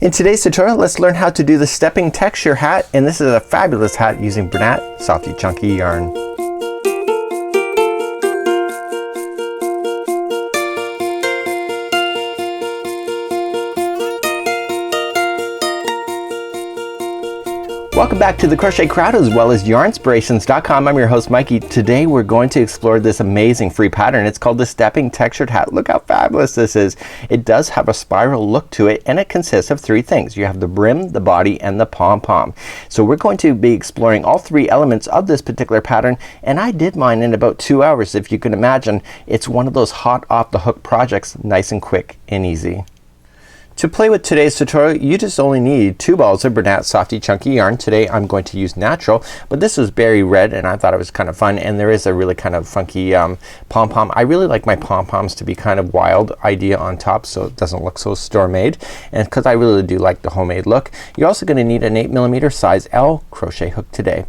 In today's tutorial, let's learn how to do the stepping texture hat, and this is a fabulous hat using Bernat Softy Chunky yarn. Welcome back to the Crochet Crowd as well as yarnspirations.com. I'm your host Mikey. Today we're going to explore this amazing free pattern. It's called the Stepping Textured Hat. Look how fabulous this is. It does have a spiral look to it, and it consists of three things. You have the brim, the body, and the pom-pom. So we're going to be exploring all three elements of this particular pattern, and I did mine in about 2 hours. If you can imagine, it's one of those hot off the hook projects, nice and quick and easy. To play with today's tutorial, you just only need 2 balls of Bernat Softy Chunky yarn. Today I'm going to use natural, but this was berry red and I thought it was kind of fun, and there is a really kind of funky pom-pom. I really like my pom-poms to be kind of wild idea on top so it doesn't look so store-made, and because I really do like the homemade look. You're also going to need an 8mm size L crochet hook today.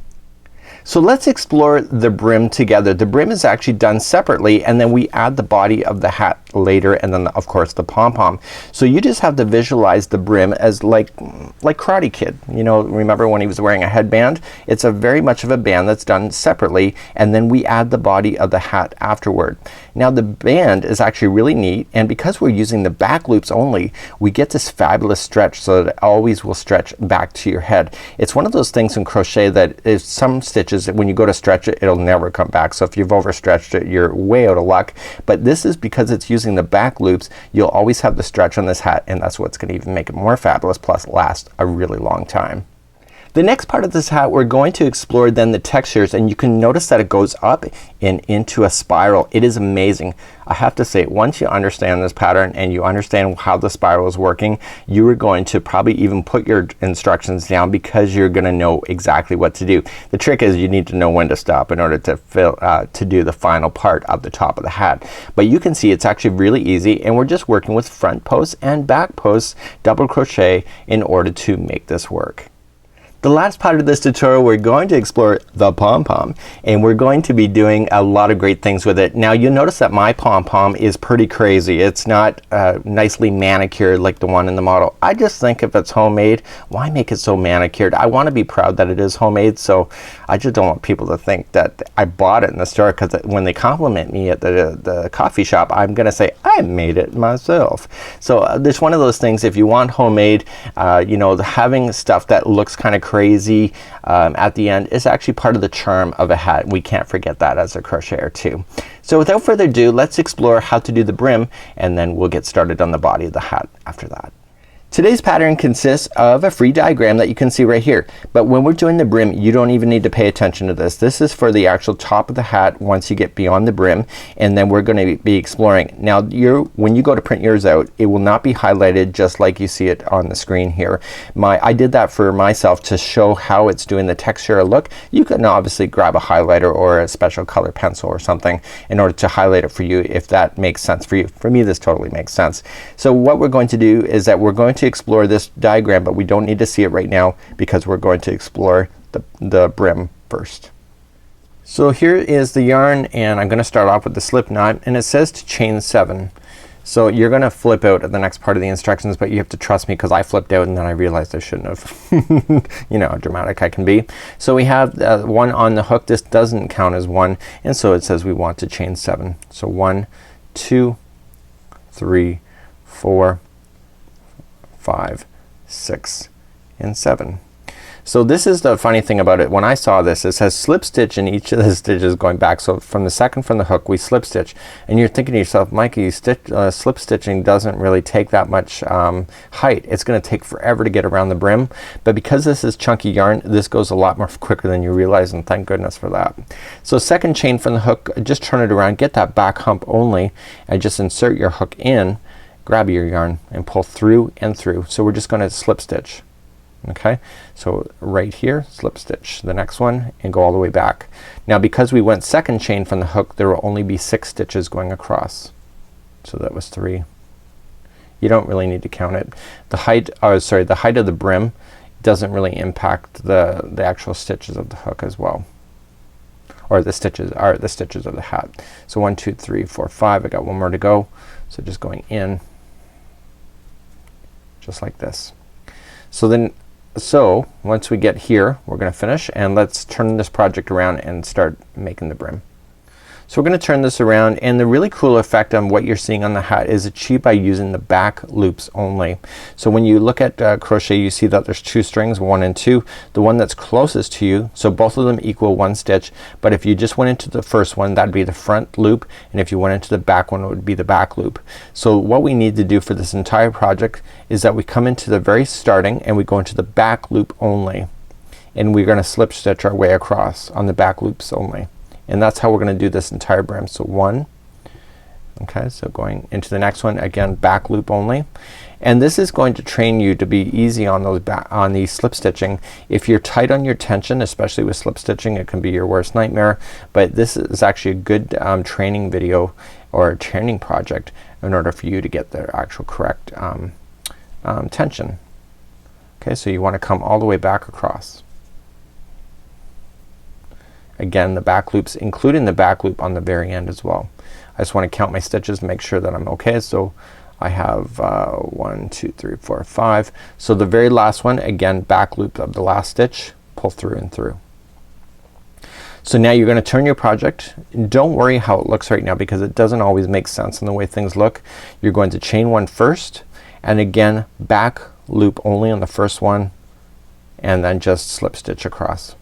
So let's explore the brim together. The brim is actually done separately, and then we add the body of the hat later, and then of course the pom-pom. So you just have to visualize the brim as like Karate Kid. You know, remember when he was wearing a headband? It's a very much of a band that's done separately, and then we add the body of the hat afterward. Now the band is actually really neat, and because we're using the back loops only, we get this fabulous stretch so that it always will stretch back to your head. It's one of those things in crochet that is some stitches when you go to stretch it, it'll never come back. So if you've overstretched it, you're way out of luck. But this is because it's using the back loops, you'll always have the stretch on this hat, and that's what's going to even make it more fabulous, plus last a really long time. The next part of this hat, we're going to explore then the textures, and you can notice that it goes up and into a spiral. It is amazing. I have to say, once you understand this pattern and you understand how the spiral is working, you are going to probably even put your instructions down because you're gonna know exactly what to do. The trick is you need to know when to stop in order to do the final part of the top of the hat. But you can see it's actually really easy, and we're just working with front posts and back posts double crochet in order to make this work. The last part of this tutorial, we're going to explore the pom-pom, and we're going to be doing a lot of great things with it. Now you'll notice that my pom-pom is pretty crazy. It's not nicely manicured like the one in the model. I just think if it's homemade, why make it so manicured? I want to be proud that it is homemade, so I just don't want people to think that I bought it in the store, because when they compliment me at the coffee shop, I'm gonna say I made it myself. So there's one of those things, if you want homemade, you know, having stuff that looks kind of crazy at the end is actually part of the charm of a hat. We can't forget that as a crocheter too. So without further ado, let's explore how to do the brim, and then we'll get started on the body of the hat after that. Today's pattern consists of a free diagram that you can see right here, but when we're doing the brim, you don't even need to pay attention to this. This is for the actual top of the hat once you get beyond the brim, and then we're going to be exploring. Now when you go to print yours out, it will not be highlighted just like you see it on the screen here. I did that for myself to show how it's doing the texture look. You can obviously grab a highlighter or a special color pencil or something in order to highlight it for you if that makes sense for you. For me, this totally makes sense. So what we're going to do is that we're going to explore this diagram, but we don't need to see it right now because we're going to explore the brim first. So here is the yarn, and I'm gonna start off with the slip knot, and it says to chain 7. So you're gonna flip out at the next part of the instructions, but you have to trust me because I flipped out and then I realized I shouldn't have. You know how dramatic I can be. So we have one on the hook. This doesn't count as one, and so it says we want to chain 7. So 1, 2, 3, 4, 5, 6, and 7. So this is the funny thing about it. When I saw this, it says slip stitch in each of the stitches going back. So from the second from the hook, we slip stitch, and you're thinking to yourself, Mikey, slip stitching doesn't really take that much height. It's gonna take forever to get around the brim, but because this is chunky yarn, this goes a lot more quicker than you realize, and thank goodness for that. So second chain from the hook, just turn it around, get that back hump only, and just insert your hook in, grab your yarn and pull through and through. So we're just gonna slip stitch. Okay, so right here, slip stitch the next one and go all the way back. Now because we went second chain from the hook, there will only be 6 stitches going across. So that was 3. You don't really need to count it. The height, the height of the brim doesn't really impact the actual stitches of the hook as well, or the stitches of the hat. So 1, 2, 3, 4, 5. I got one more to go. So just going in just like this. So once we get here, we're gonna finish, and let's turn this project around and start making the brim. So we're gonna turn this around, and the really cool effect on what you're seeing on the hat is achieved by using the back loops only. So when you look at crochet, you see that there's two strings, 1 and 2. The one that's closest to you, so both of them equal 1 stitch, but if you just went into the first one, that'd be the front loop, and if you went into the back one, it would be the back loop. So what we need to do for this entire project is that we come into the very starting and we go into the back loop only, and we're gonna slip stitch our way across on the back loops only. And that's how we're gonna do this entire brim. So 1, okay, so going into the next one, again back loop only. And this is going to train you to be easy on those on the slip stitching. If you're tight on your tension, especially with slip stitching, it can be your worst nightmare, but this is actually a good training video or a training project in order for you to get the actual correct tension. Okay, so you wanna come all the way back across. Again, the back loops, including the back loop on the very end as well. I just want to count my stitches to make sure that I'm okay. So I have 1, 2, 3, 4, 5. So the very last one, again back loop of the last stitch, pull through and through. So now you're gonna turn your project. Don't worry how it looks right now, because it doesn't always make sense in the way things look. You're going to chain 1 first, and again back loop only on the first one, and then just slip stitch across.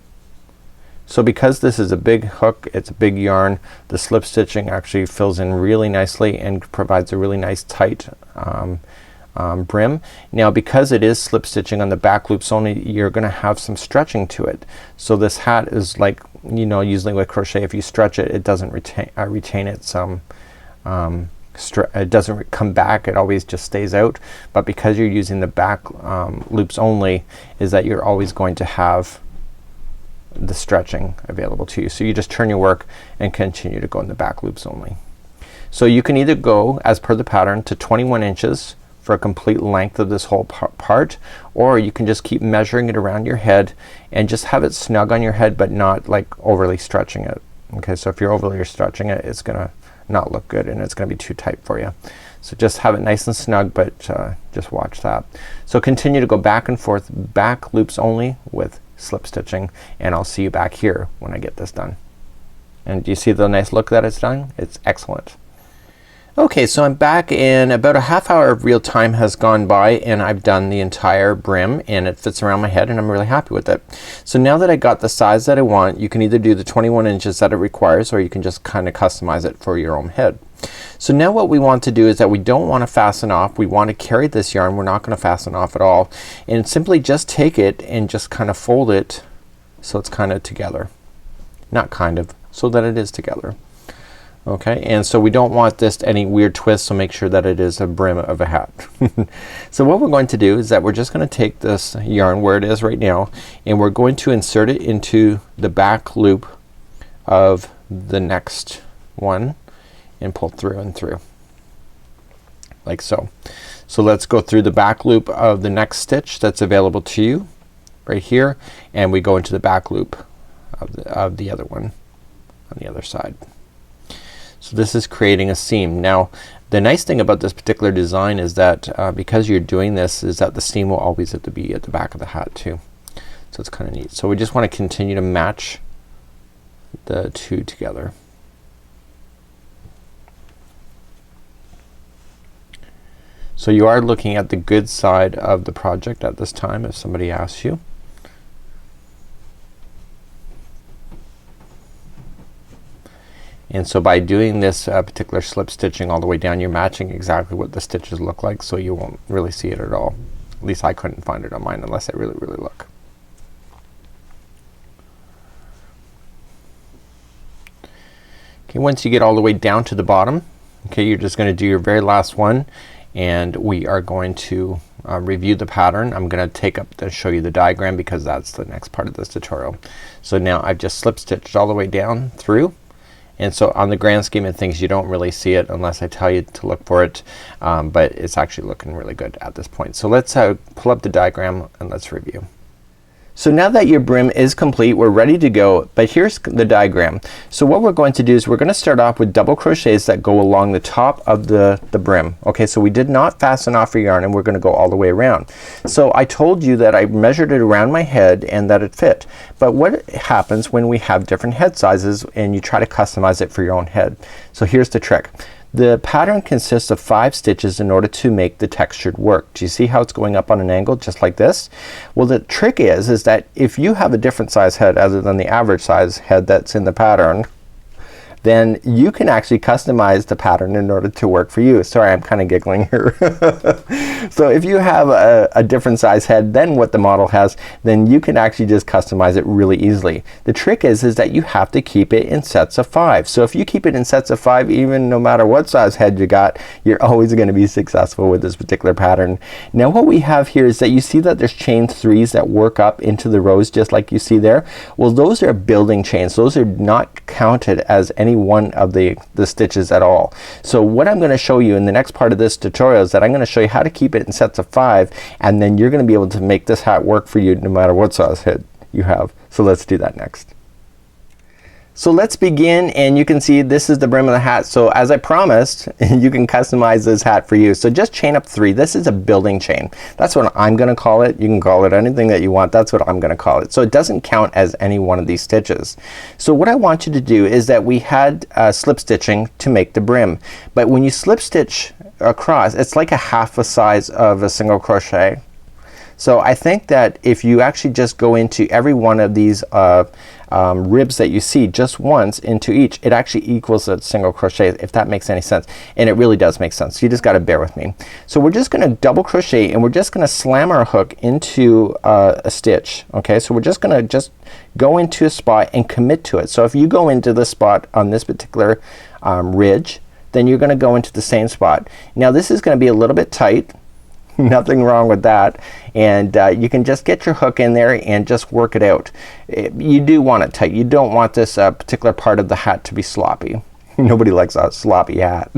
So because this is a big hook, it's a big yarn, the slip stitching actually fills in really nicely and provides a really nice tight brim. Now because it is slip stitching on the back loops only, you're gonna have some stretching to it. So this hat is like, you know, usually with crochet, if you stretch it, it doesn't retain its it doesn't come back, it always just stays out. But because you're using the back loops only, is that you're always going to have the stretching available to you. So you just turn your work and continue to go in the back loops only. So you can either go, as per the pattern, to 21 inches for a complete length of this whole part, or you can just keep measuring it around your head and just have it snug on your head, but not like overly stretching it. Okay, so if you're overly stretching it, it's gonna not look good and it's gonna be too tight for you. So just have it nice and snug, but just watch that. So continue to go back and forth, back loops only with slip stitching, and I'll see you back here when I get this done. And do you see the nice look that it's done? It's excellent. Okay, so I'm back, and about a half hour of real time has gone by, and I've done the entire brim, and it fits around my head, and I'm really happy with it. So now that I got the size that I want, you can either do the 21 inches that it requires, or you can just kind of customize it for your own head. So now what we want to do is that we don't want to fasten off. We want to carry this yarn. We're not going to fasten off at all, and simply just take it and just kind of fold it so it's kind of together. Not kind of, so that it is together. Okay, and so we don't want this any weird twist, so make sure that it is a brim of a hat. So what we're going to do is that we're just gonna take this yarn where it is right now, and we're going to insert it into the back loop of the next one and pull through and through like so. So let's go through the back loop of the next stitch that's available to you right here, and we go into the back loop of the other one on the other side. So this is creating a seam. Now the nice thing about this particular design is that because you're doing this, is that the seam will always have to be at the back of the hat too. So it's kind of neat. So we just want to continue to match the two together. So you are looking at the good side of the project at this time if somebody asks you. And so by doing this particular slip stitching all the way down, you're matching exactly what the stitches look like, so you won't really see it at all. At least I couldn't find it on mine unless I really look. Okay, once you get all the way down to the bottom, okay, you're just gonna do your very last one, and we are going to review the pattern. I'm gonna take up to show you the diagram because that's the next part of this tutorial. So now I've just slip stitched all the way down through. And so on the grand scheme of things, you don't really see it unless I tell you to look for it, but it's actually looking really good at this point. So let's pull up the diagram and let's review. So now that your brim is complete, we're ready to go, but here's the diagram. So what we're going to do is we're gonna start off with double crochets that go along the top of the brim. Okay, so we did not fasten off our yarn and we're gonna go all the way around. So I told you that I measured it around my head and that it fit. But what happens when we have different head sizes and you try to customize it for your own head? So here's the trick. The pattern consists of 5 stitches in order to make the textured work. Do you see how it's going up on an angle just like this? Well, the trick is that if you have a different size head other than the average size head that's in the pattern, then you can actually customize the pattern in order to work for you. Sorry, I'm kinda giggling here. So if you have a different size head than what the model has, then you can actually just customize it really easily. The trick is that you have to keep it in sets of 5. So if you keep it in sets of 5, even no matter what size head you got, you're always gonna be successful with this particular pattern. Now what we have here is that you see that there's chain 3s that work up into the rows just like you see there. Well, those are building chains. Those are not counted as any one of the stitches at all. So what I'm gonna show you in the next part of this tutorial is that I'm gonna show you how to keep it in sets of 5, and then you're gonna be able to make this hat work for you no matter what size head you have. So let's do that next. So let's begin, and you can see this is the brim of the hat. So as I promised, you can customize this hat for you. So just chain up 3. This is a building chain. That's what I'm gonna call it. You can call it anything that you want. That's what I'm gonna call it. So it doesn't count as any one of these stitches. So what I want you to do is that we had slip stitching to make the brim. But when you slip stitch across, it's like a half the size of a single crochet. So I think that if you actually just go into every one of these ribs that you see just once into each, it actually equals a single crochet, if that makes any sense. And it really does make sense. You just gotta bear with me. So we're just gonna double crochet and we're just gonna slam our hook into a stitch. Okay, so we're just gonna go into a spot and commit to it. So if you go into the spot on this particular ridge, then you're gonna go into the same spot. Now this is gonna be a little bit tight. Nothing wrong with that, and you can just get your hook in there and just work it out. You do want it tight. You don't want this particular part of the hat to be sloppy. Nobody likes a sloppy hat.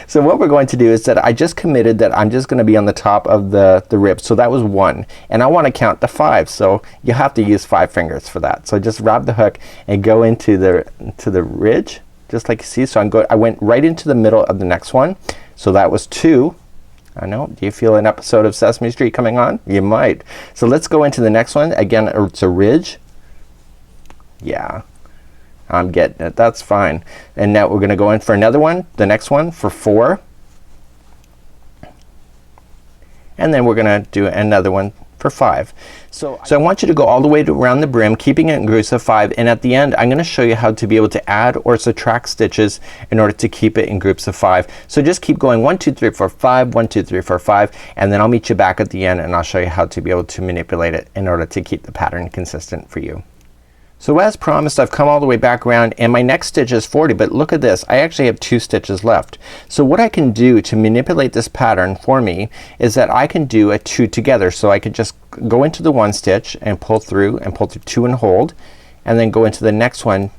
So what we're going to do is that I just committed that I'm just gonna be on the top of the rib. So that was 1, and I want to count to 5, so you have to use 5 fingers for that. So just grab the hook and go into the ridge just like you see. So I went right into the middle of the next one. So that was 2. I know. Do you feel an episode of Sesame Street coming on? You might. So let's go into the next one. Again, it's a ridge. Yeah, I'm getting it. That's fine. And now we're gonna go in for another one, the next one for 4. And then we're gonna do another one for 5. So I want you to go all the way around the brim, keeping it in groups of 5, and at the end I'm gonna show you how to be able to add or subtract stitches in order to keep it in groups of 5. So just keep going 1 2 3 4 5, 1 2 3 4 5, and then I'll meet you back at the end and I'll show you how to be able to manipulate it in order to keep the pattern consistent for you. So as promised, I've come all the way back around and my next stitch is 40, but look at this, I actually have 2 stitches left. So what I can do to manipulate this pattern for me is that I can do a 2 together. So I could just go into the 1 stitch and pull through 2 and hold, and then go into the next one,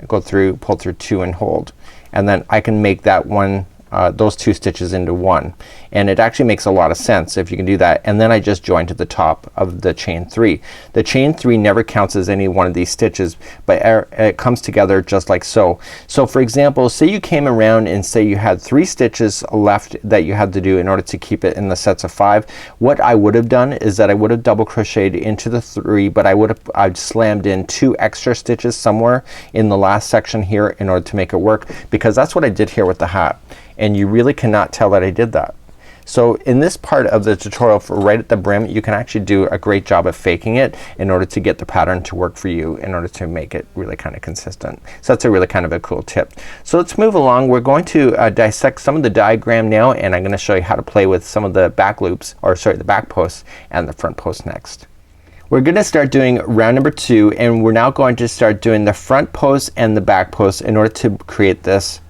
go through, pull through 2 and hold, and then I can make that one those 2 stitches into 1, and it actually makes a lot of sense if you can do that. And then I just join to the top of the chain 3. The chain 3 never counts as any one of these stitches, but it comes together just like so. So for example, say you came around and say you had 3 stitches left that you had to do in order to keep it in the sets of 5. What I would have done is that I would have double crocheted into the 3, but I've slammed in 2 extra stitches somewhere in the last section here in order to make it work, because that's what I did here with the hat. And you really cannot tell that I did that. So in this part of the tutorial for right at the brim, you can actually do a great job of faking it in order to get the pattern to work for you, in order to make it really kind of consistent. So that's a really kind of a cool tip. So let's move along. We're going to dissect some of the diagram now, and I'm gonna show you how to play with some of the back loops, or sorry, the back posts and the front post next. We're gonna start doing round number 2, and we're now going to start doing the front post and the back post in order to create this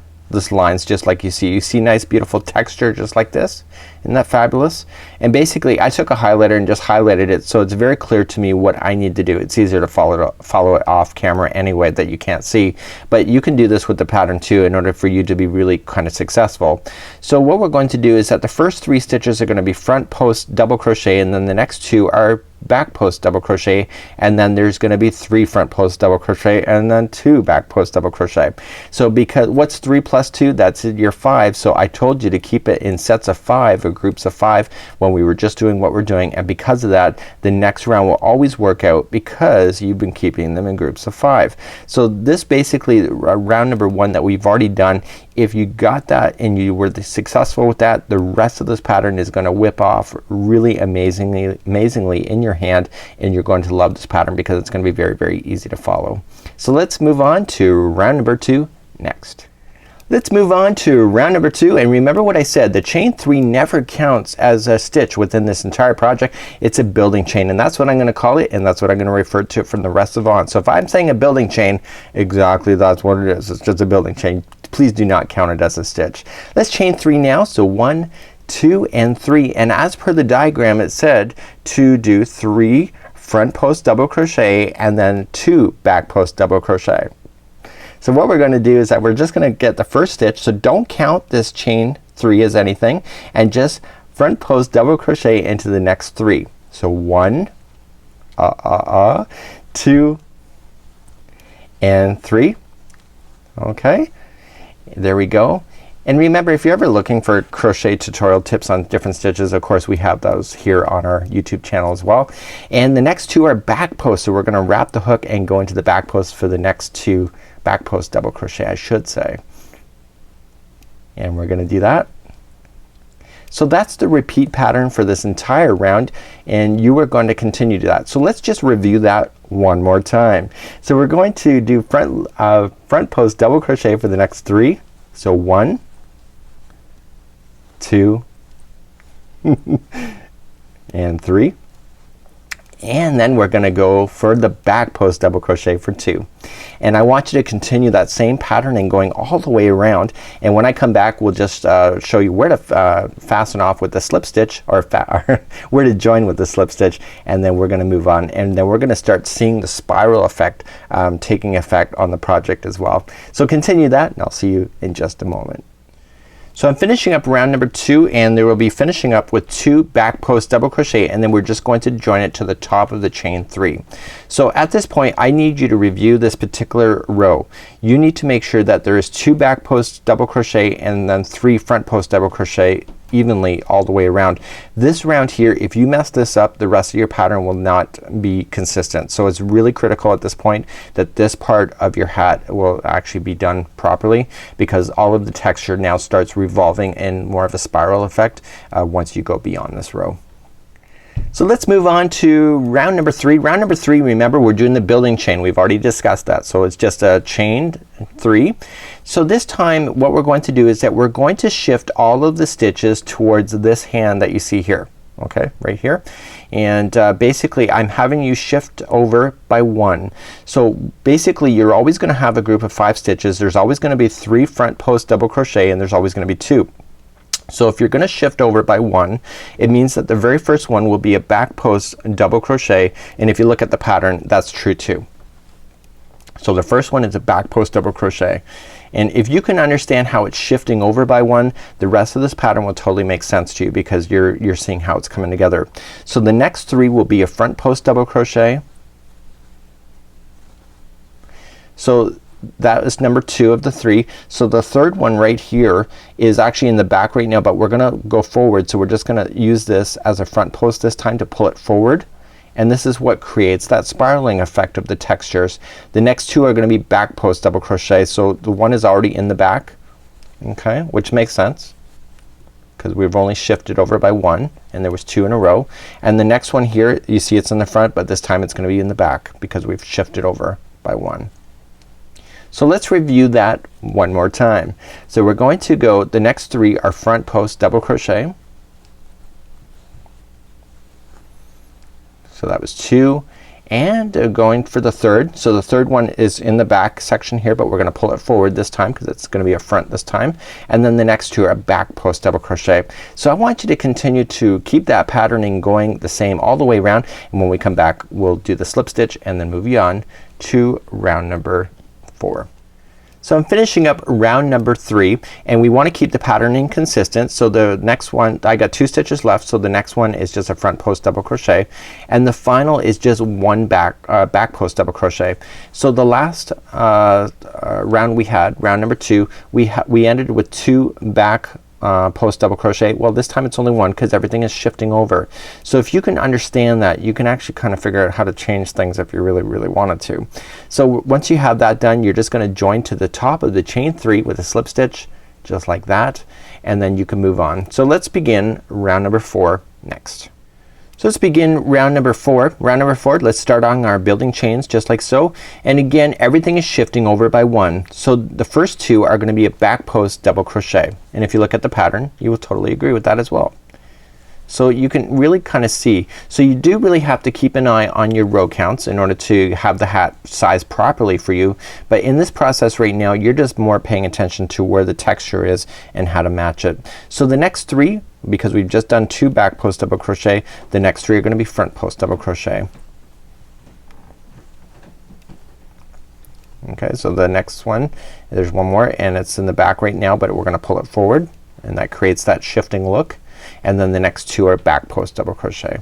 lines just like you see. You see nice beautiful texture just like this. Isn't that fabulous? And basically I took a highlighter and just highlighted it so it's very clear to me what I need to do. It's easier to follow it off camera anyway that you can't see, but you can do this with the pattern too in order for you to be really kind of successful. So what we're going to do is that the first 3 stitches are going to be front post double crochet, and then the next 2 are back post double crochet, and then there's going to be 3 front post double crochet, and then 2 back post double crochet. So because what's 3 plus 2? That's your 5. So I told you to keep it in sets of 5 or groups of 5 when we were just doing what we're doing, and because of that the next round will always work out because you've been keeping them in groups of 5. So this basically round number 1 that we've already done, if you got that and you were successful with that, the rest of this pattern is going to whip off really amazingly in your hand, and you're going to love this pattern because it's going to be very easy to follow. So let's move on to round number 2 next. Let's move on to round number 2, and remember what I said, the chain 3 never counts as a stitch within this entire project. It's a building chain, and that's what I'm going to call it, and that's what I'm going to refer to from the rest of on. So if I'm saying a building chain, exactly that's what it is. It's just a building chain. Please do not count it as a stitch. Let's chain 3 now. So 1, 2 and 3, and as per the diagram it said to do 3 front post double crochet and then 2 back post double crochet. So what we're going to do is that we're just going to get the first stitch, so don't count this chain 3 as anything, and just front post double crochet into the next 3. So 1 2 and 3. Okay, there we go. And remember, if you're ever looking for crochet tutorial tips on different stitches, of course we have those here on our YouTube channel as well. And the next 2 are back posts, so we're gonna wrap the hook and go into the back post for the next 2 back post double crochet, I should say. And we're gonna do that. So that's the repeat pattern for this entire round, and you are going to continue to that. So let's just review that one more time. So we're going to do front post double crochet for the next 3. So 1, 2 and 3, and then we're gonna go for the back post double crochet for 2. And I want you to continue that same pattern and going all the way around, and when I come back we'll just show you where to fasten off with the slip stitch, or where to join with the slip stitch, and then we're gonna move on, and then we're gonna start seeing the spiral effect taking effect on the project as well. So continue that, and I'll see you in just a moment. So I'm finishing up round number 2, and there will be finishing up with 2 back post double crochet, and then we're just going to join it to the top of the chain 3. So at this point I need you to review this particular row. You need to make sure that there is 2 back post double crochet and then 3 front post double crochet evenly all the way around. This round here, if you mess this up, the rest of your pattern will not be consistent. So it's really critical at this point that this part of your hat will actually be done properly, because all of the texture now starts revolving in more of a spiral effect once you go beyond this row. So let's move on to round number 3. Round number 3, remember we're doing the building chain. We've already discussed that. So it's just a chained 3. So this time what we're going to do is that we're going to shift all of the stitches towards this hand that you see here. Okay, right here. And basically I'm having you shift over by 1. So basically you're always gonna have a group of 5 stitches. There's always gonna be 3 front post double crochet, and there's always gonna be 2. So if you're gonna shift over by 1, it means that the very first one will be a back post double crochet, and if you look at the pattern that's true too. So the first one is a back post double crochet, and if you can understand how it's shifting over by 1, the rest of this pattern will totally make sense to you, because you're seeing how it's coming together. So the next 3 will be a front post double crochet. So that is number 2 of the 3. So the third one right here is actually in the back right now, but we're gonna go forward, so we're just gonna use this as a front post this time to pull it forward, and this is what creates that spiraling effect of the textures. The next 2 are gonna be back post double crochet, so the one is already in the back, okay, which makes sense because we've only shifted over by 1 and there was 2 in a row, and the next one here you see it's in the front, but this time it's gonna be in the back because we've shifted over by 1. So let's review that one more time. So we're going to go, the next 3 are front post double crochet. So that was 2, and going for the third. So the third one is in the back section here, but we're gonna pull it forward this time because it's gonna be a front this time. And then the next 2 are back post double crochet. So I want you to continue to keep that patterning going the same all the way around, and when we come back we'll do the slip stitch and then move you on to round number 4. So I'm finishing up round number 3, and we want to keep the patterning consistent. So the next one, I got 2 stitches left, so the next one is just a front post double crochet, and the final is just one back post double crochet. So the last round we had, round number 2, we ended with 2 back post double crochet. Well, this time it's only 1 because everything is shifting over. So if you can understand that, you can actually kind of figure out how to change things if you really wanted to. So once you have that done, you're just gonna join to the top of the chain 3 with a slip stitch just like that, and then you can move on. So let's begin round number 4 next. So let's begin round number 4. Round number 4, let's start on our building chains just like so, and again everything is shifting over by 1. So the first 2 are gonna be a back post double crochet, and if you look at the pattern you will totally agree with that as well. So you can really kind of see. So you do really have to keep an eye on your row counts in order to have the hat sized properly for you, but in this process right now you're just more paying attention to where the texture is and how to match it. So the next 3, because we've just done 2 back post double crochet, the next 3 are gonna be front post double crochet. Okay, so the next one, there's one more and it's in the back right now, but we're gonna pull it forward, and that creates that shifting look. And then the next 2 are back post double crochet.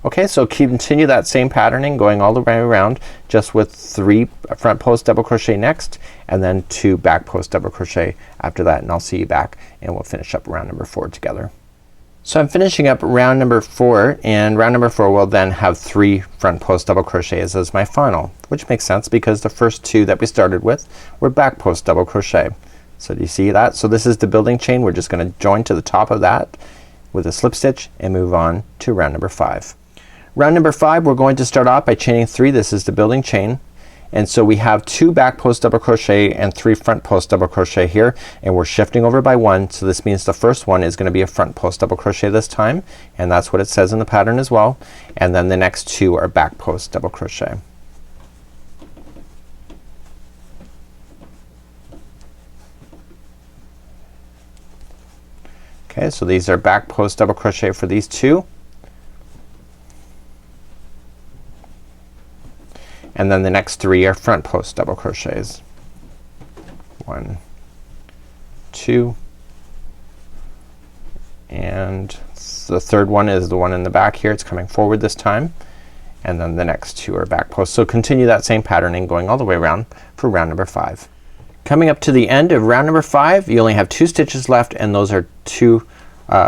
Okay, so continue that same patterning going all the way around, just with 3 front post double crochet next, and then 2 back post double crochet after that, and I'll see you back and we'll finish up round number 4 together. So I'm finishing up round number 4, and round number 4 will then have 3 front post double crochets as my final, which makes sense because the first 2 that we started with were back post double crochet. So do you see that? So this is the building chain. We're just gonna join to the top of that with a slip stitch and move on to round number 5. Round number 5, we're going to start off by chaining 3. This is the building chain, and so we have 2 back post double crochet and 3 front post double crochet here, and we're shifting over by 1. So this means the first one is gonna be a front post double crochet this time, and that's what it says in the pattern as well, and then the next 2 are back post double crochet. Okay, so these are back post double crochet for these 2, and then the next 3 are front post double crochets. 1, 2, and the third one is the one in the back here. It's coming forward this time, and then the next 2 are back post. So continue that same patterning going all the way around for round number 5. Coming up to the end of round number 5, you only have 2 stitches left, and those are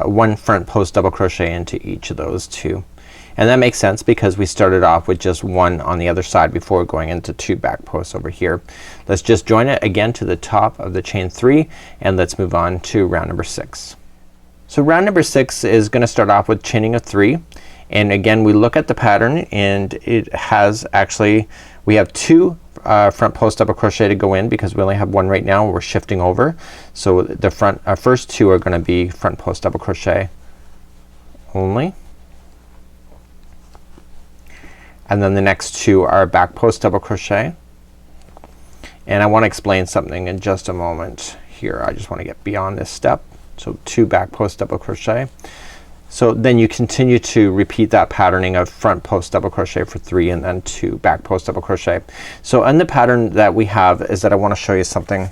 1 front post double crochet into each of those 2. And that makes sense because we started off with just 1 on the other side before going into 2 back posts over here. Let's just join it again to the top of the chain 3, and let's move on to round number 6. So round number 6 is gonna start off with chaining of 3, and again we look at the pattern, and it has actually, we have 2 front post double crochet to go in because we only have 1 right now. We're shifting over, so the first 2 are gonna be front post double crochet only, and then the next 2 are back post double crochet. And I want to explain something in just a moment here. I just want to get beyond this step. So 2 back post double crochet. So then you continue to repeat that patterning of front post double crochet for 3 and then 2 back post double crochet. So in the pattern that we have is that I want to show you something.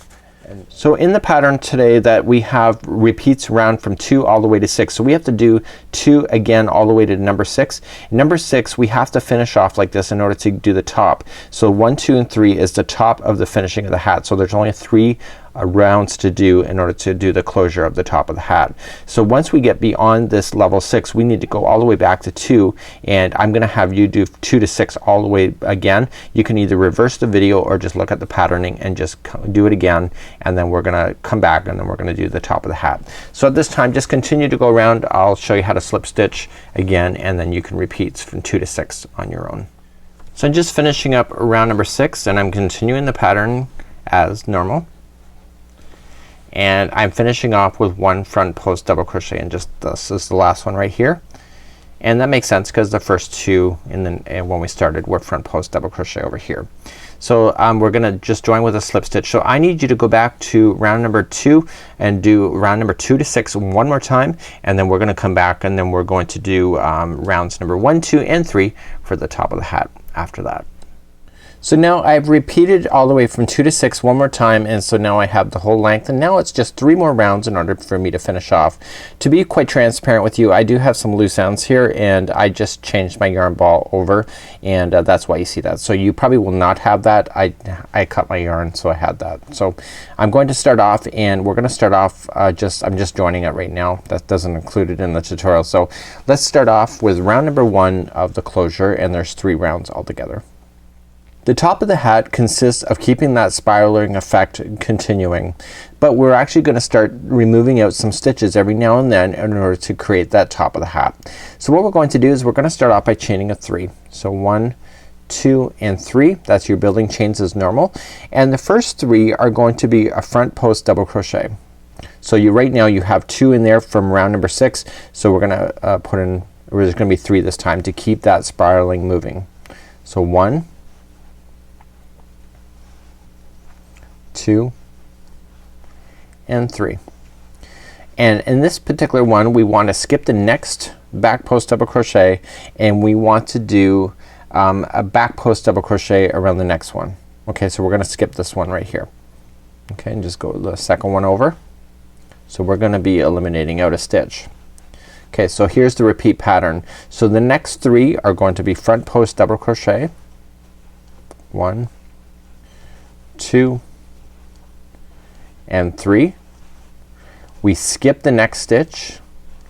So in the pattern today that we have repeats around from 2 all the way to 6. So we have to do 2 again all the way to number 6. Number 6 we have to finish off like this in order to do the top. So 1, 2, and 3 is the top of the finishing of the hat. So there's only 3 rounds to do in order to do the closure of the top of the hat. So once we get beyond this level 6 we need to go all the way back to 2, and I'm gonna have you do 2 to 6 all the way again. You can either reverse the video or just look at the patterning and just do it again, and then we're gonna come back and then we're gonna do the top of the hat. So at this time just continue to go around. I'll show you how to slip stitch again, and then you can repeat from 2 to 6 on your own. So I'm just finishing up round number 6, and I'm continuing the pattern as normal. and I'm finishing off with one front post double crochet, and just this is the last one right here. And that makes sense because the first two when we started were front post double crochet over here. So we're gonna just join with a slip stitch. So I need you to go back to round number 2 and do round number 2 to 6 one more time, and then we're gonna come back and then we're going to do rounds number 1, 2 and 3 for the top of the hat after that. So now I've repeated all the way from 2 to 6 one more time, and so now I have the whole length, and now it's just 3 more rounds in order for me to finish off. To be quite transparent with you, I do have some loose ends here, and I just changed my yarn ball over, and that's why you see that. So you probably will not have that. I cut my yarn, so I had that. So I'm going to start off, and we're gonna start off I'm just joining it right now. That doesn't include it in the tutorial. So let's start off with round number 1 of the closure, and there's 3 rounds altogether. The top of the hat consists of keeping that spiraling effect continuing, but we're actually gonna start removing out some stitches every now and then in order to create that top of the hat. So what we're going to do is we're gonna start off by chaining a 3. So 1, 2 and 3. That's your building chains as normal, and the first 3 are going to be a front post double crochet. So right now you have 2 in there from round number 6, so we're gonna there's gonna be 3 this time to keep that spiraling moving. So 1, 2 and 3. And in this particular one we want to skip the next back post double crochet, and we want to do a back post double crochet around the next one. Okay, so we're gonna skip this one right here. Okay, and just go the second one over. So we're gonna be eliminating out a stitch. Okay, so here's the repeat pattern. So the next 3 are going to be front post double crochet, 1, 2 and 3. We skip the next stitch,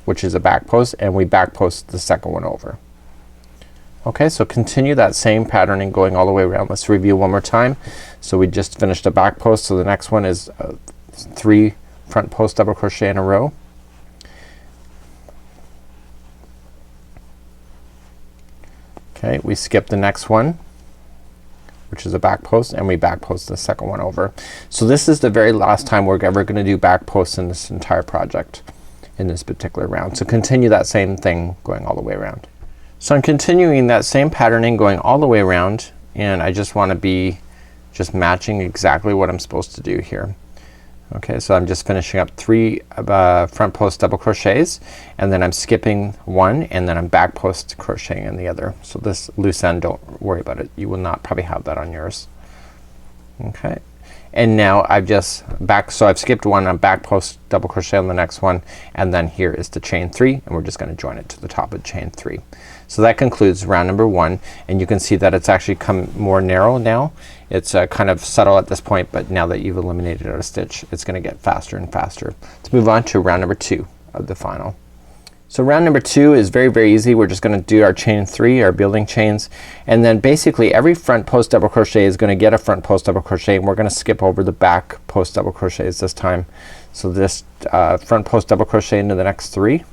which is a back post, and we back post the second one over. Okay, so continue that same patterning going all the way around. Let's review one more time. So we just finished a back post, so the next one is 3 front post double crochet in a row. Okay, we skip the next one, which is a back post, and we back post the second one over. So this is the very last time we're ever gonna do back posts in this entire project in this particular round. So continue that same thing going all the way around. So I'm continuing that same patterning going all the way around, and I just want to be just matching exactly what I'm supposed to do here. Okay, so I'm just finishing up 3 front post double crochets, and then I'm skipping 1, and then I'm back post crocheting in the other. So this loose end, don't worry about it. You will not probably have that on yours. Okay, and now I've just so I've skipped 1, I'm back post double crochet on the next one, and then here is the chain 3, and we're just gonna join it to the top of chain 3. So that concludes round number 1, and you can see that it's actually come more narrow now. It's kind of subtle at this point, but now that you've eliminated out a stitch, it's gonna get faster and faster. Let's move on to round number 2 of the final. So round number 2 is very, very easy. We're just gonna do our chain 3, our building chains, and then basically every front post double crochet is gonna get a front post double crochet, and we're gonna skip over the back post double crochets this time. So this front post double crochet into the next 3.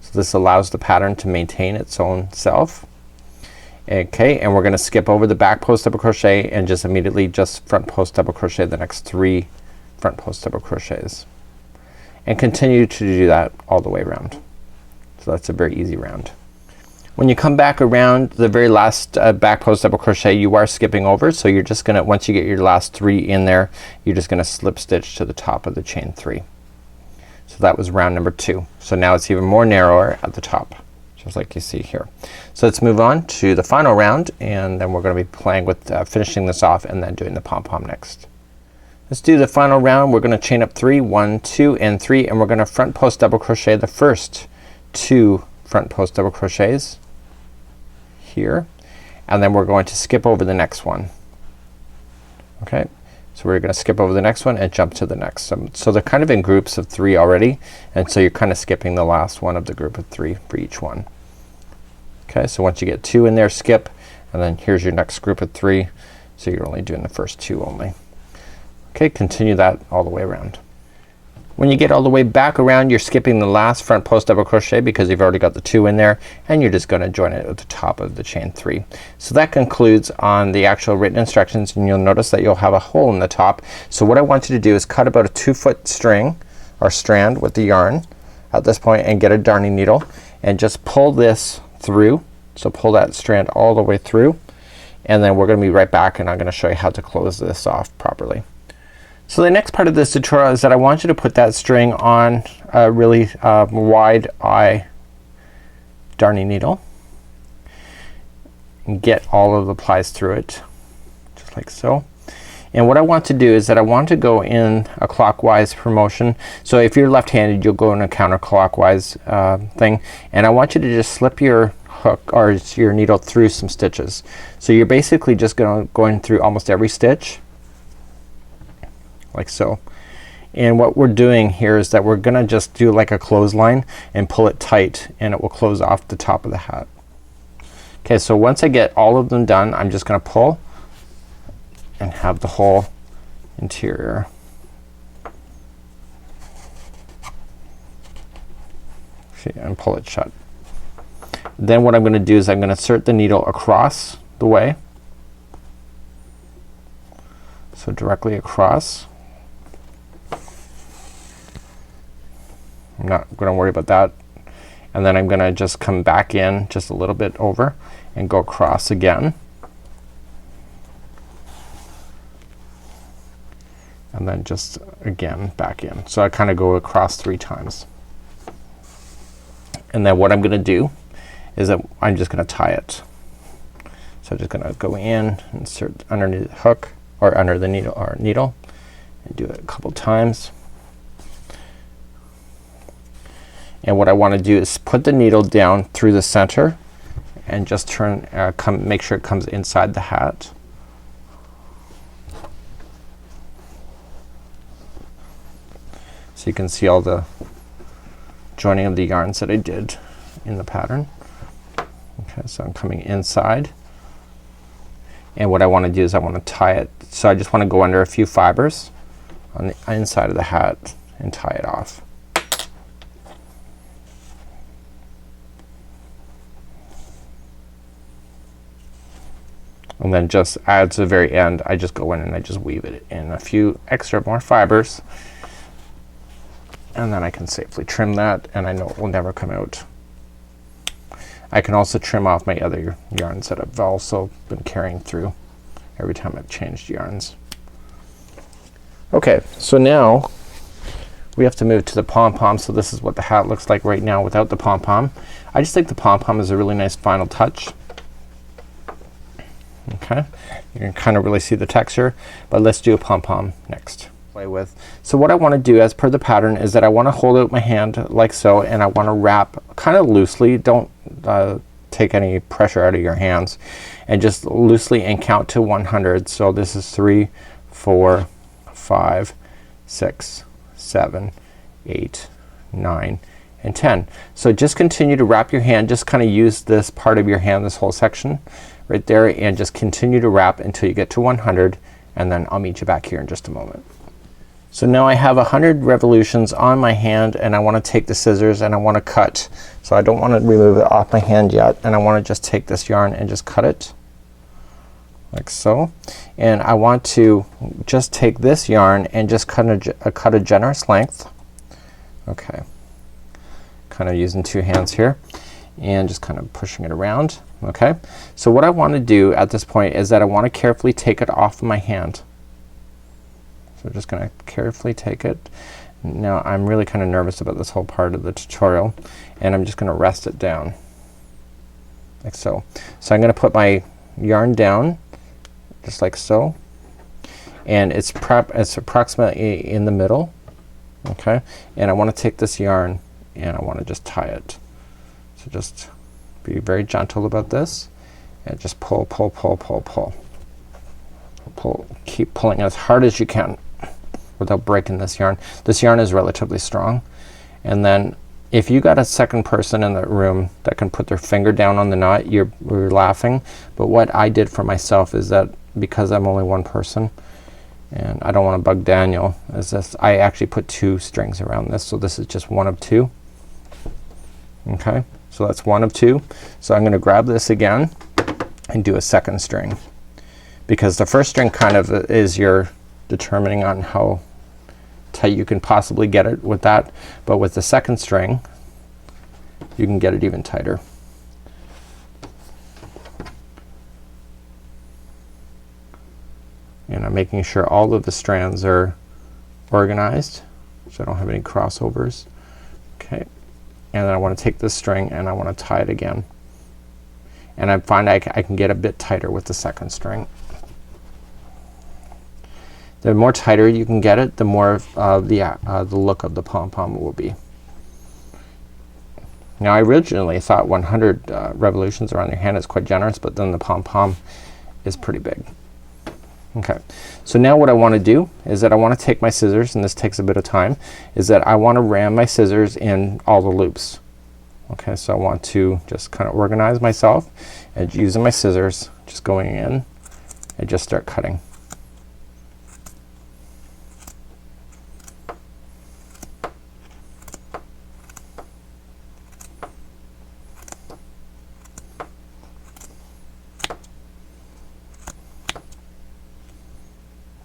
So this allows the pattern to maintain its own self. Okay, and we're gonna skip over the back post double crochet and just immediately just front post double crochet the next 3 front post double crochets, and continue to do that all the way around. So that's a very easy round. When you come back around the very last back post double crochet, you are skipping over, so you're just gonna, once you get your last 3 in there, you're just gonna slip stitch to the top of the chain 3. So that was round number 2. So now it's even more narrower at the top, just like you see here. So let's move on to the final round, and then we're gonna be playing with finishing this off and then doing the pom-pom next. Let's do the final round. We're gonna chain up 3, 1, 2 and 3, and we're gonna front post double crochet the first 2 front post double crochets here, and then we're going to skip over the next one. Okay, so we're gonna skip over the next one and jump to the next. So they're kind of in groups of 3 already, and so you're kind of skipping the last one of the group of 3 for each one. Okay, so once you get 2 in there, skip, and then here's your next group of 3, so you're only doing the first 2 only. Okay, continue that all the way around. When you get all the way back around, you're skipping the last front post double crochet because you've already got the 2 in there, and you're just gonna join it at the top of the chain 3. So that concludes on the actual written instructions, and you'll notice that you'll have a hole in the top. So what I want you to do is cut about a 2-foot string or strand with the yarn at this point and get a darning needle and just pull this through. So pull that strand all the way through, and then we're gonna be right back and I'm gonna show you how to close this off properly. So the next part of this tutorial is that I want you to put that string on a really wide eye darning needle and get all of the plies through it just like so. And what I want to do is that I want to go in a clockwise motion. So if you're left-handed, you'll go in a counterclockwise thing, and I want you to just slip your hook or your needle through some stitches. So you're basically just going through almost every stitch like so. And what we're doing here is that we're gonna just do like a clothesline and pull it tight, and it will close off the top of the hat. Okay, so once I get all of them done, I'm just gonna pull and have the whole interior. See, and pull it shut. Then what I'm gonna do is I'm gonna insert the needle across the way. So directly across. I'm not gonna worry about that. And then I'm gonna just come back in just a little bit over and go across again. And then just again back in. So I kind of go across 3 times. And then what I'm gonna do is that I'm just gonna tie it. So I'm just gonna go in, insert underneath the hook or under the needle and do it a couple times. And what I want to do is put the needle down through the center and just turn make sure it comes inside the hat. So you can see all the joining of the yarns that I did in the pattern. Okay, so I'm coming inside, and what I want to do is I want to tie it. So I just want to go under a few fibers on the inside of the hat and tie it off. And then just at the very end, I just go in and I just weave it in a few more fibers, and then I can safely trim that, and I know it will never come out. I can also trim off my other yarns that I've also been carrying through every time I've changed yarns. Okay, so now we have to move to the pom-pom. So this is what the hat looks like right now without the pom-pom. I just think the pom-pom is a really nice final touch. Okay, you can kind of really see the texture, but let's do a pom-pom next. Play with. So what I want to do as per the pattern is that I want to hold out my hand like so, and I want to wrap kind of loosely. Don't take any pressure out of your hands, and just loosely and count to 100. So this is 3, 4, 5, 6, 7, 8, 9, and 10. So just continue to wrap your hand. Just kind of use this part of your hand, this whole section right there, and just continue to wrap until you get to 100, and then I'll meet you back here in just a moment. So now I have 100 revolutions on my hand, and I want to take the scissors and I want to cut. So I don't want to remove it off my hand yet, and I want to just take this yarn and just cut it like so. And I want to just take this yarn and just cut a generous length. Okay, kind of using 2 hands here and just kind of pushing it around. Okay, so what I want to do at this point is that I want to carefully take it off my hand. So just gonna carefully take it. Now I'm really kind of nervous about this whole part of the tutorial, and I'm just gonna rest it down like so. So I'm gonna put my yarn down just like so, and it's approximately in the middle. Okay, and I want to take this yarn and I want to just tie it. So just be very gentle about this and just pull, pull, pull, pull, pull. Pull, keep pulling as hard as you can without breaking this yarn. This yarn is relatively strong, and then if you got a second person in the room that can put their finger down on the knot, we're laughing. But what I did for myself is that because I'm only one person, And I don't want to bug Daniel as this, I actually put 2 strings around this, so this is just 1 of 2. Okay, so that's 1 of 2. So I'm gonna grab this again and do a second string, because the first string kind of is your determining on how tight you can possibly get it with that, but with the second string you can get it even tighter. And I'm making sure all of the strands are organized so I don't have any crossovers. Okay, and then I want to take this string and I want to tie it again, and I find I can get a bit tighter with the second string. The more tighter you can get it, the more the look of the pom-pom will be. Now I originally thought 100 revolutions around your hand is quite generous, but then the pom-pom is pretty big. Okay, so now what I want to do is that I want to take my scissors, and this takes a bit of time, is that I want to ram my scissors in all the loops. Okay, so I want to just kind of organize myself and using my scissors, just going in and just start cutting.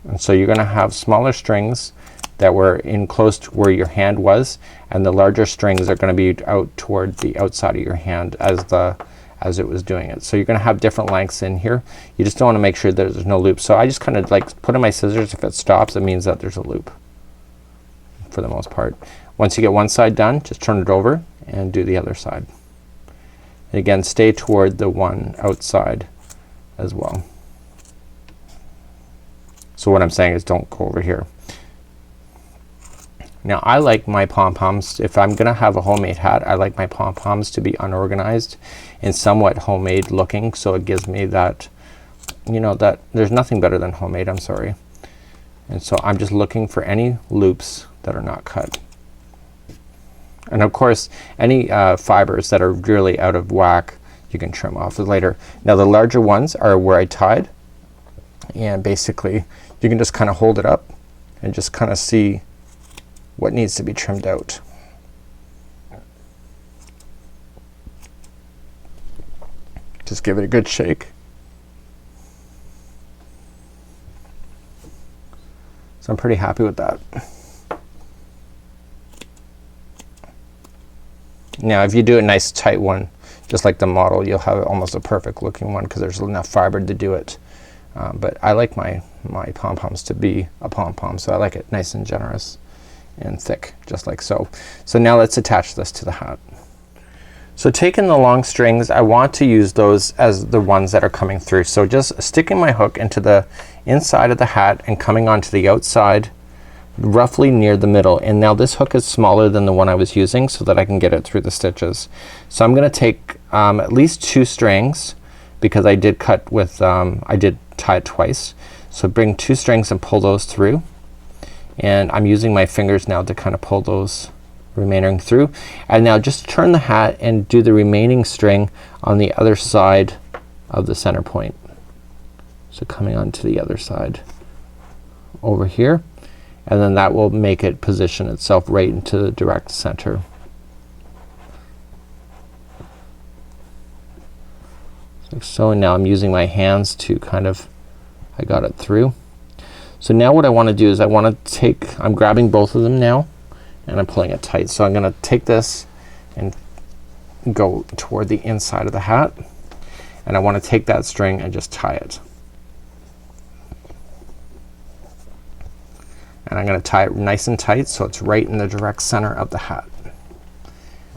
And so you're gonna have smaller strings that were in close to where your hand was, and the larger strings are gonna be out toward the outside of your hand as it was doing it. So you're gonna have different lengths in here. You just don't wanna make sure that there's no loop. So I just kind of like put in my scissors. If it stops, it means that there's a loop for the most part. Once you get one side done, just turn it over and do the other side. And again, stay toward the one outside as well. So what I'm saying is don't go over here. Now I like my pom-poms, if I'm gonna have a homemade hat, I like my pom-poms to be unorganized and somewhat homemade looking, so it gives me that, you know, that there's nothing better than homemade, I'm sorry. And so I'm just looking for any loops that are not cut. And of course any fibers that are really out of whack you can trim off later. Now the larger ones are where I tied, and basically you can just kind of hold it up and just kind of see what needs to be trimmed out. Just give it a good shake. So I'm pretty happy with that. Now if you do a nice tight one just like the model, you'll have almost a perfect looking one because there's enough fiber to do it. But I like my pom-poms to be a pom-pom, so I like it nice and generous and thick, just like so. So now let's attach this to the hat. So taking the long strings, I want to use those as the ones that are coming through. So just sticking my hook into the inside of the hat and coming onto the outside roughly near the middle. And now this hook is smaller than the one I was using so that I can get it through the stitches. So I'm gonna take at least 2 strings because I did cut with I did tie it twice. So bring 2 strings and pull those through. And I'm using my fingers now to kind of pull those remaining through. And now just turn the hat and do the remaining string on the other side of the center point. So coming on to the other side over here, and then that will make it position itself right into the direct center. Like so, and now I'm using my hands to kind of, I got it through. So now what I want to do is I want to take, I'm grabbing both of them now and I'm pulling it tight. So I'm gonna take this and go toward the inside of the hat, and I want to take that string and just tie it. And I'm gonna tie it nice and tight so it's right in the direct center of the hat.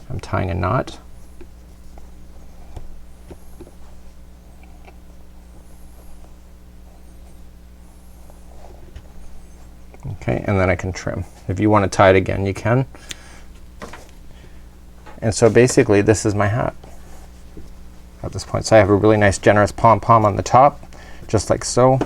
I'm tying a knot. Okay, and then I can trim. If you want to tie it again, you can. And so basically this is my hat at this point. So I have a really nice generous pom-pom on the top, just like so.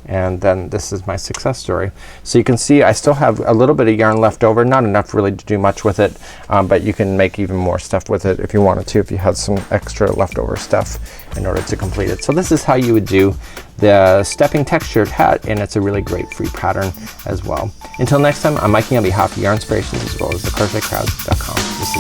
and then this is my success story. So you can see I still have a little bit of yarn left over, not enough really to do much with it, but you can make even more stuff with it if you wanted to, if you had some extra leftover stuff in order to complete it. So this is how you would do the Stepping Textured Hat, and it's a really great free pattern as well. Until next time, I'm Mikey on behalf of Yarnspirations as well as the crochetcrowd.com. This is